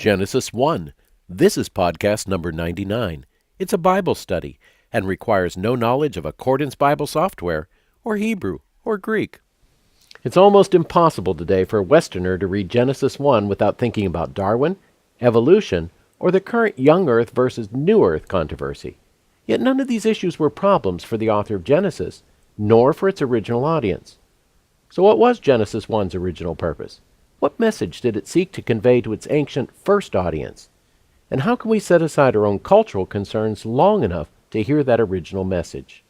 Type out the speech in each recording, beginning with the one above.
Genesis 1. This is podcast number 99. It's a Bible study and requires no knowledge of Accordance Bible software or Hebrew or Greek. It's almost impossible today for a Westerner to read Genesis 1 without thinking about Darwin, evolution, or the current young Earth versus new Earth controversy. Yet none of these issues were problems for the author of Genesis, nor for its original audience. So what was Genesis 1's original purpose? What message did it seek to convey to its ancient first audience? And how can we set aside our own cultural concerns long enough to hear that original message?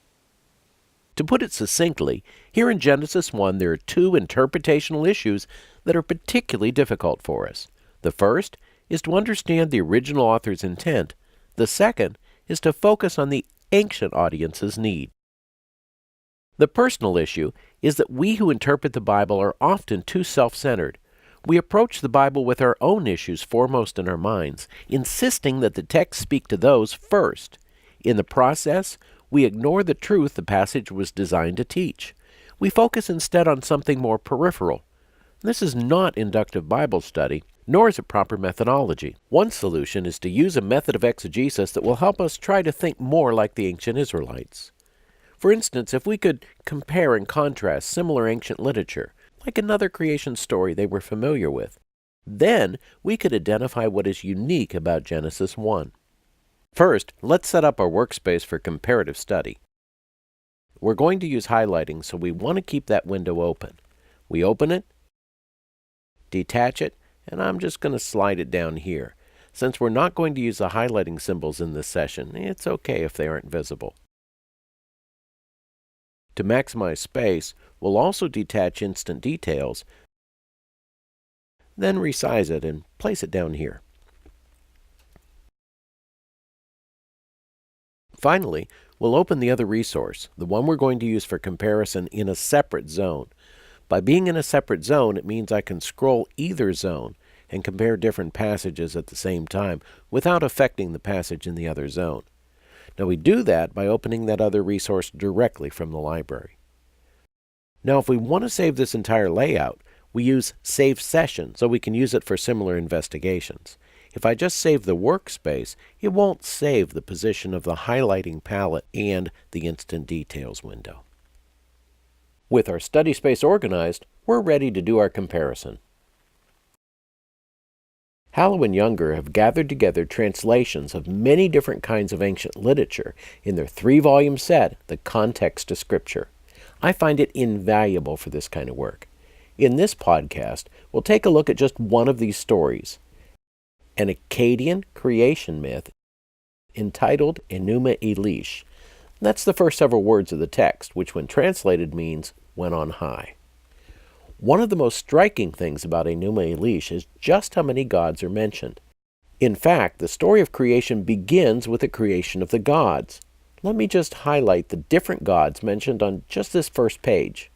To put it succinctly, here in Genesis 1 there are two interpretational issues that are particularly difficult for us. The first is to understand the original author's intent. The second is to focus on the ancient audience's need. The personal issue is that we who interpret the Bible are often too self-centered. We approach the Bible with our own issues foremost in our minds, insisting that the text speak to those first. In the process, we ignore the truth the passage was designed to teach. We focus instead on something more peripheral. This is not inductive Bible study, nor is it proper methodology. One solution is to use a method of exegesis that will help us try to think more like the ancient Israelites. For instance, if we could compare and contrast similar ancient literature, like another creation story they were familiar with, then we could identify what is unique about Genesis 1. First, let's set up our workspace for comparative study. We're going to use highlighting, so we want to keep that window open. We open it, detach it, and I'm just going to slide it down here. Since we're not going to use the highlighting symbols in this session, it's okay if they aren't visible. To maximize space, we'll also detach instant details, then resize it and place it down here. Finally, we'll open the other resource, the one we're going to use for comparison, in a separate zone. By being in a separate zone, it means I can scroll either zone and compare different passages at the same time without affecting the passage in the other zone. Now we do that by opening that other resource directly from the library. Now if we want to save this entire layout, we use Save Session so we can use it for similar investigations. If I just save the workspace, it won't save the position of the highlighting palette and the Instant Details window. With our study space organized, we're ready to do our comparison. Hallow and Younger have gathered together translations of many different kinds of ancient literature in their 3-volume set, The Context of Scripture. I find it invaluable for this kind of work. In this podcast, we'll take a look at just one of these stories, an Akkadian creation myth entitled Enuma Elish. That's the first several words of the text, which when translated means "when on high." One of the most striking things about Enuma Elish is just how many gods are mentioned. In fact, the story of creation begins with the creation of the gods. Let me just highlight the different gods mentioned on just this first page.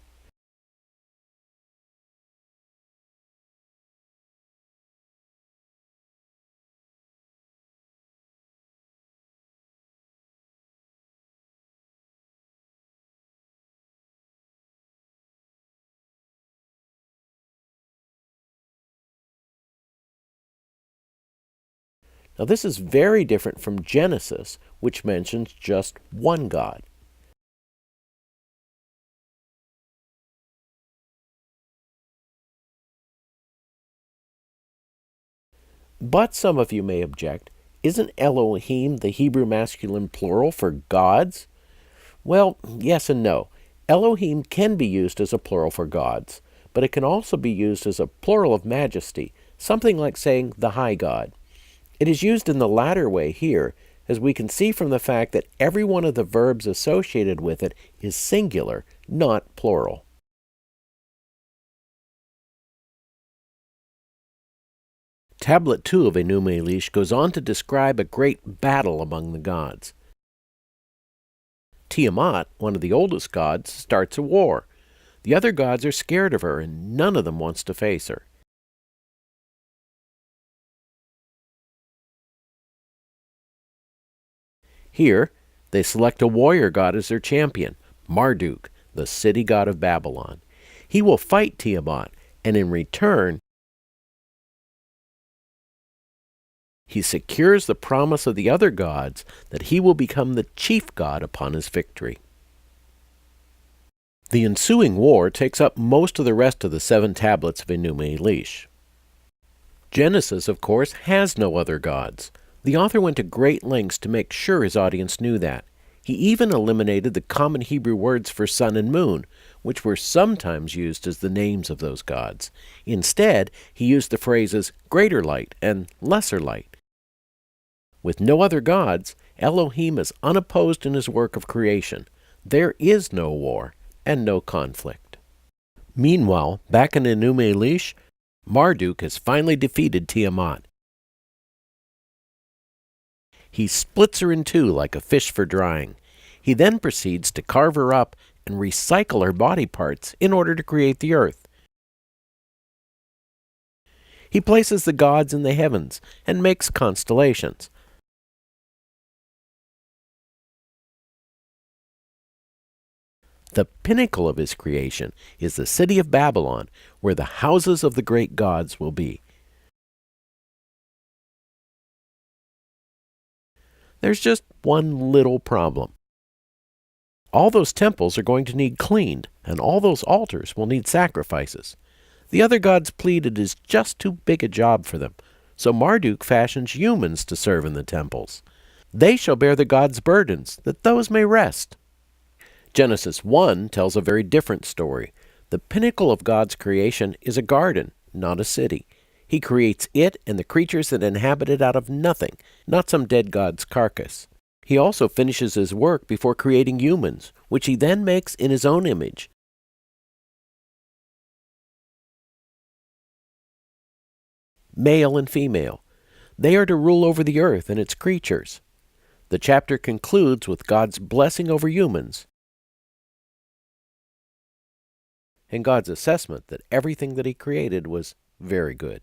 Now this is very different from Genesis, which mentions just one God. But some of you may object, isn't Elohim the Hebrew masculine plural for gods? Well, yes and no. Elohim can be used as a plural for gods, but it can also be used as a plural of majesty, something like saying the high God. It is used in the latter way here, as we can see from the fact that every one of the verbs associated with it is singular, not plural. Tablet 2 of Enuma Elish goes on to describe a great battle among the gods. Tiamat, one of the oldest gods, starts a war. The other gods are scared of her, and none of them wants to face her. Here, they select a warrior god as their champion, Marduk, the city god of Babylon. He will fight Tiamat, and in return, he secures the promise of the other gods that he will become the chief god upon his victory. The ensuing war takes up most of the rest of the 7 tablets of Enuma Elish. Genesis, of course, has no other gods. The author went to great lengths to make sure his audience knew that. He even eliminated the common Hebrew words for sun and moon, which were sometimes used as the names of those gods. Instead, he used the phrases greater light and lesser light. With no other gods, Elohim is unopposed in his work of creation. There is no war and no conflict. Meanwhile, back in Enuma Elish, Marduk has finally defeated Tiamat. He splits her in two like a fish for drying. He then proceeds to carve her up and recycle her body parts in order to create the earth. He places the gods in the heavens and makes constellations. The pinnacle of his creation is the city of Babylon, where the houses of the great gods will be. There's just one little problem. All those temples are going to need cleaned, and all those altars will need sacrifices. The other gods plead it is just too big a job for them, so Marduk fashions humans to serve in the temples. They shall bear the gods' burdens, that those may rest. Genesis 1 tells a very different story. The pinnacle of God's creation is a garden, not a city. He creates it and the creatures that inhabit it out of nothing, not some dead god's carcass. He also finishes his work before creating humans, which he then makes in his own image. Male and female. They are to rule over the earth and its creatures. The chapter concludes with God's blessing over humans and God's assessment that everything that he created was very good.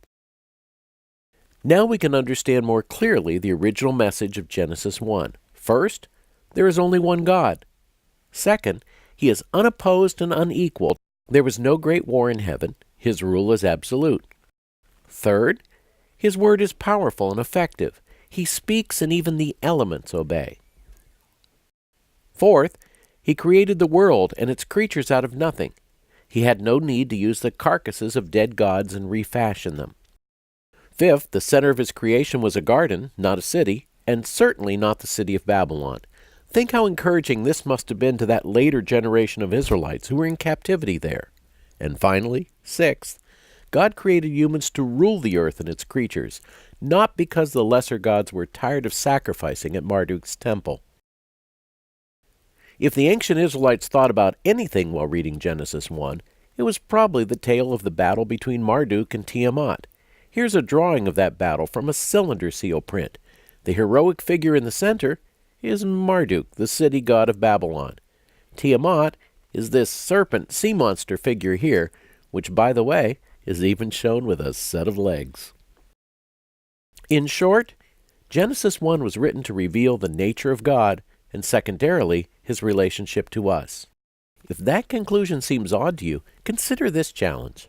Now we can understand more clearly the original message of Genesis 1. First, there is only one God. Second, he is unopposed and unequaled. There was no great war in heaven. His rule is absolute. Third, his word is powerful and effective. He speaks and even the elements obey. Fourth, he created the world and its creatures out of nothing. He had no need to use the carcasses of dead gods and refashion them. Fifth, the center of his creation was a garden, not a city, and certainly not the city of Babylon. Think how encouraging this must have been to that later generation of Israelites who were in captivity there. And finally, sixth, God created humans to rule the earth and its creatures, not because the lesser gods were tired of sacrificing at Marduk's temple. If the ancient Israelites thought about anything while reading Genesis 1, it was probably the tale of the battle between Marduk and Tiamat. Here's a drawing of that battle from a cylinder seal print. The heroic figure in the center is Marduk, the city god of Babylon. Tiamat is this serpent sea monster figure here, which, by the way, is even shown with a set of legs. In short, Genesis 1 was written to reveal the nature of God and secondarily his relationship to us. If that conclusion seems odd to you, consider this challenge.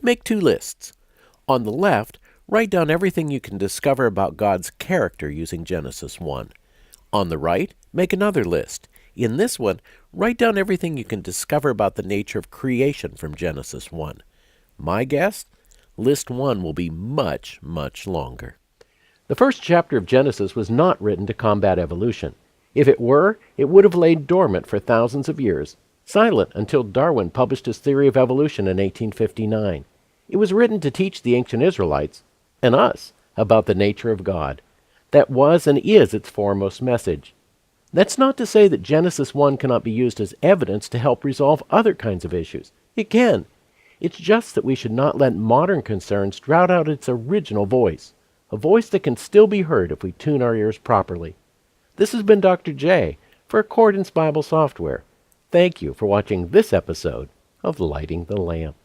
Make 2 lists. On the left, write down everything you can discover about God's character using Genesis 1. On the right, make another list. In this one, write down everything you can discover about the nature of creation from Genesis 1. My guess, list 1 will be much, much longer. The first chapter of Genesis was not written to combat evolution. If it were, it would have laid dormant for thousands of years, silent until Darwin published his theory of evolution in 1859. It was written to teach the ancient Israelites, and us, about the nature of God. That was and is its foremost message. That's not to say that Genesis 1 cannot be used as evidence to help resolve other kinds of issues. It can. It's just that we should not let modern concerns drown out its original voice, a voice that can still be heard if we tune our ears properly. This has been Dr. J for Accordance Bible Software. Thank you for watching this episode of Lighting the Lamp.